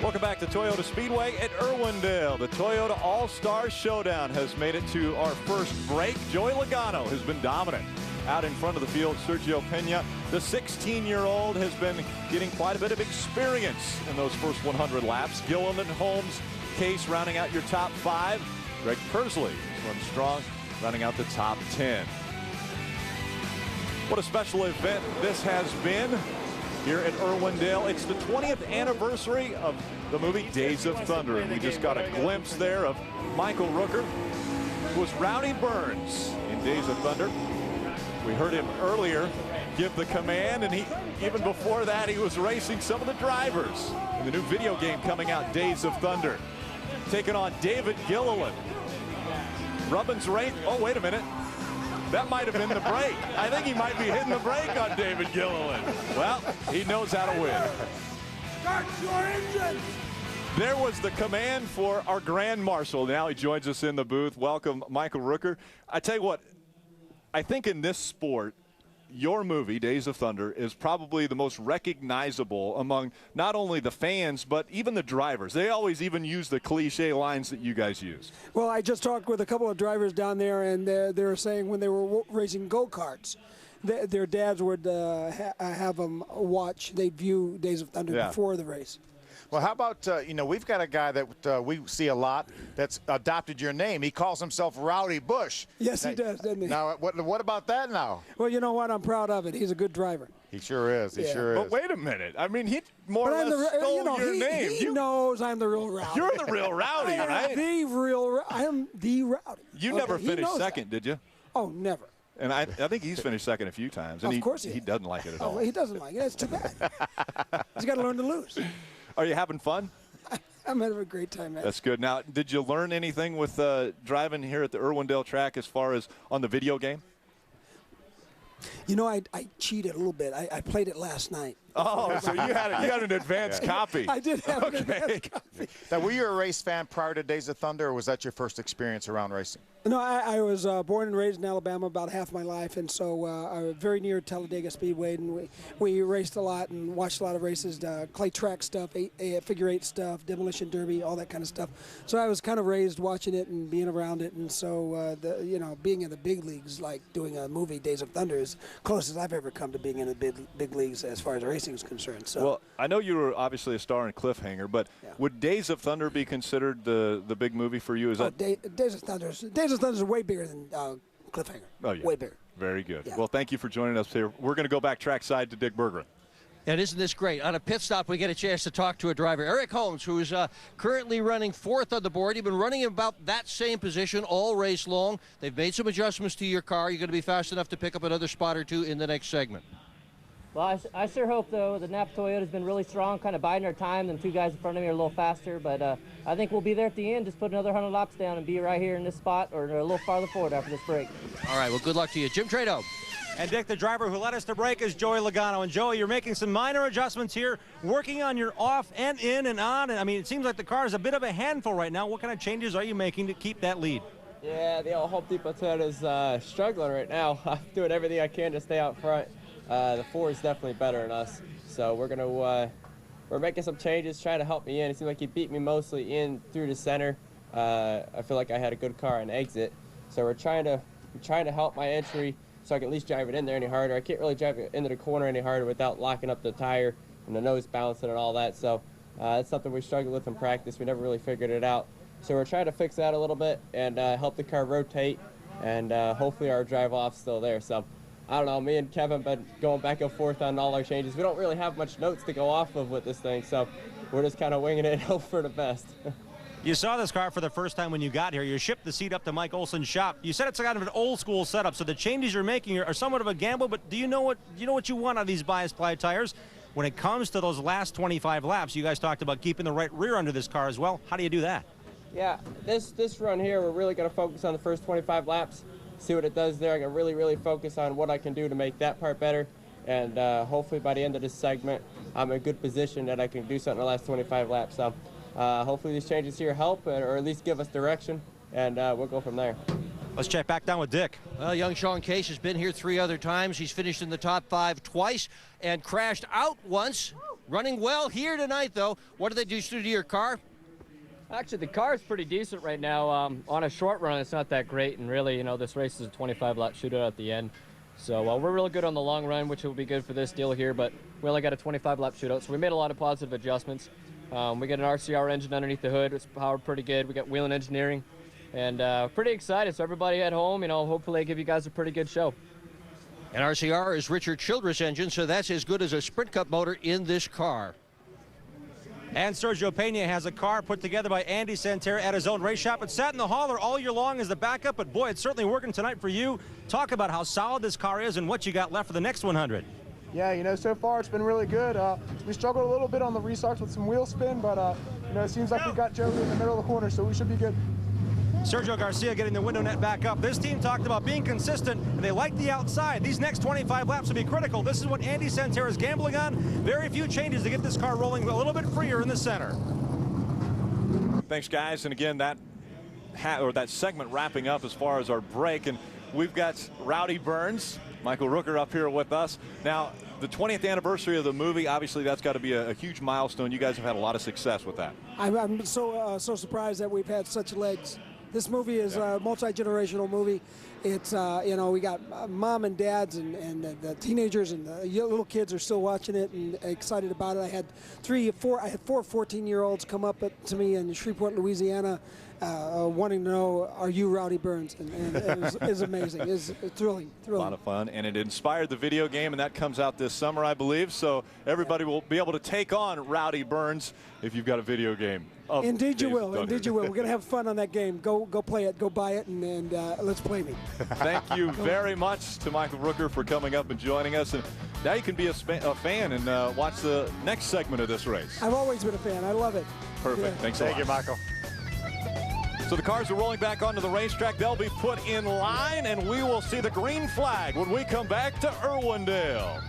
Welcome back to Toyota Speedway at Irwindale. The Toyota All-Star Showdown has made it to our first break. Joey Logano has been dominant out in front of the field. Sergio Pena, the 16-year-old, has been getting quite a bit of experience in those first 100 laps. Gilliland, Holmes, Case rounding out your top 5. Greg Kersley is running strong, running out the top 10. What a special event this has been here at Irwindale. It's the 20th anniversary of the movie Days of Thunder, and we just got a glimpse there of Michael Rooker, who was Rowdy Burns in Days of Thunder. We heard him earlier give the command, and even before that, he was racing some of the drivers in the new video game coming out, Days of Thunder. Taking on David Gilliland. Rubbin's rain. Oh, wait a minute. That might have been the brake. I think he might be hitting the brake on David Gilliland. Well, he knows how to win. Start your engine! There was the command for our Grand Marshal. Now he joins us in the booth. Welcome, Michael Rooker. I tell you what, I think in this sport, your movie, Days of Thunder, is probably the most recognizable among not only the fans, but even the drivers. They always even use the cliche lines that you guys use. Well, I just talked with a couple of drivers down there, and they were saying when they were racing go-karts, their dads would have them watch. They'd view Days of Thunder before the race. Well, how about, you know, we've got a guy that we see a lot that's adopted your name. He calls himself Rowdy Bush. Yes, he does, doesn't he? Now, what about that now? Well, you know what? I'm proud of it. He's a good driver. He sure is. He sure is. But wait a minute. I mean, he more or less stole your name. He knows I'm the real Rowdy. You're the real Rowdy, right? I am the Rowdy. You never finished second, did you? Oh, never. And I think he's finished second a few times. And of course he doesn't like it at all. He doesn't like it. That's too bad. He's got to learn to lose. Are you having fun? I'm having a great time, man. That's good. Now, did you learn anything with driving here at the Irwindale track as far as on the video game? You know, I cheated a little bit. I played it last night. Oh, so you had an advanced copy. I did have an advanced copy. Now, were you a race fan prior to Days of Thunder, or was that your first experience around racing? No, I was born and raised in Alabama about half my life, and so I was very near Talladega Speedway, and we raced a lot and watched a lot of races, clay track stuff, figure eight stuff, demolition derby, all that kind of stuff. So I was kind of raised watching it and being around it, and so you know, being in the big leagues, like doing a movie, Days of Thunder, is close as I've ever come to being in the big leagues as far as racing is concerned. So. Well, I know you were obviously a star in Cliffhanger, but would Days of Thunder be considered the big movie for you? Is that Days of Thunder is way bigger than Cliffhanger. Oh, yeah. Way bigger. Very good. Yeah. Well, thank you for joining us here. We're going to go back trackside to Dick Bergeron. And isn't this great? On a pit stop, we get a chance to talk to a driver, Eric Holmes, who is currently running 4th on the board. You've been running in about that same position all race long. They've made some adjustments to your car. You're going to be fast enough to pick up another spot or two in the next segment. Well, I sure hope, though. The Napa Toyota's been really strong, kind of biding our time. Them two guys in front of me are a little faster, but I think we'll be there at the end. Just put another 100 laps down and be right here in this spot or a little farther forward after this break. All right, well, good luck to you. Jim Trado. And Dick, the driver who led us to break is Joey Logano. And Joey, you're making some minor adjustments here, working on your off and in and on. And I mean, it seems like the car is a bit of a handful right now. What kind of changes are you making to keep that lead? Yeah, the old Home Depot Toyota is struggling right now. I'm doing everything I can to stay out front. The Ford is definitely better than us, so we're making some changes, trying to help me in. It seemed like he beat me mostly in through the center. I feel like I had a good car on exit, so we're trying to help my entry so I can at least drive it in there any harder. I can't really drive it into the corner any harder without locking up the tire and the nose balancing and all that. So that's something we struggled with in practice. We never really figured it out. So we're trying to fix that a little bit and help the car rotate, and hopefully our drive off's still there. So. I don't know, me and Kevin been going back and forth on all our changes. We don't really have much notes to go off of with this thing, so we're just kind of winging it and hope for the best. You saw this car for the first time when you got here. You shipped the seat up to Mike Olson's shop. You said it's kind of an old school setup, so the changes you're making are somewhat of a gamble, but do you know what you want out of these bias ply tires? When it comes to those last 25 laps, you guys talked about keeping the right rear under this car as well. How do you do that? Yeah, this run here, we're really going to focus on the first 25 laps. See what it does there. I can really focus on what I can do to make that part better, and hopefully by the end of this segment I'm in a good position that I can do something in the last 25 laps. So hopefully these changes here help or at least give us direction, and we'll go from there. Let's check back down with Dick. Well, young Sean Case has been here 3 other times. He's finished in the top 5 twice and crashed out once. running well here tonight, though. What do they do to your car? Actually, the car is pretty decent right now. On a short run, it's not that great, and really, this race is a 25-lap shootout at the end. So we're real good on the long run, which will be good for this deal here, but we only got a 25-lap shootout, so we made a lot of positive adjustments. We got an RCR engine underneath the hood. It's powered pretty good. We got wheel and engineering, and pretty excited. So everybody at home, hopefully I give you guys a pretty good show. And RCR is Richard Childress' engine, so that's as good as a Sprint Cup motor in this car. And Sergio Pena has a car put together by Andy Santerre at his own race shop. It sat in the hauler all year long as the backup, but boy, it's certainly working tonight for you. Talk about how solid this car is and what you got left for the next 100. Yeah, so far it's been really good. We struggled a little bit on the restarts with some wheel spin, but it seems like we got Joey in the middle of the corner, so we should be good. Sergio Garcia getting the window net back up. This team talked about being consistent, and they like the outside. These next 25 laps will be critical. This is what Andy Santerre is gambling on. Very few changes to get this car rolling a little bit freer in the center. Thanks, guys. And again, that segment wrapping up as far as our break. And we've got Rowdy Burns, Michael Rooker up here with us. Now, the 20th anniversary of the movie, obviously that's got to be a huge milestone. You guys have had a lot of success with that. I'm so surprised that we've had such legs. This movie is a multi-generational movie. It's, we got mom and dads and the teenagers and the little kids are still watching it and excited about it. I had four 14-year-olds come up to me in Shreveport, Louisiana, wanting to know, are you Rowdy Burns? And it was amazing. It was thrilling. A lot of fun, and it inspired the video game, and that comes out this summer, I believe. So everybody will be able to take on Rowdy Burns if you've got a video game. Indeed you will. Indeed you will. We're going to have fun on that game. Go play it. Go buy it, and let's play me. Thank you very much to Michael Rooker for coming up and joining us. And now you can be a fan and watch the next segment of this race. I've always been a fan. I love it. Perfect. Yeah. Thanks a lot. Thank you, Michael. So the cars are rolling back onto the racetrack. They'll be put in line, and we will see the green flag when we come back to Irwindale.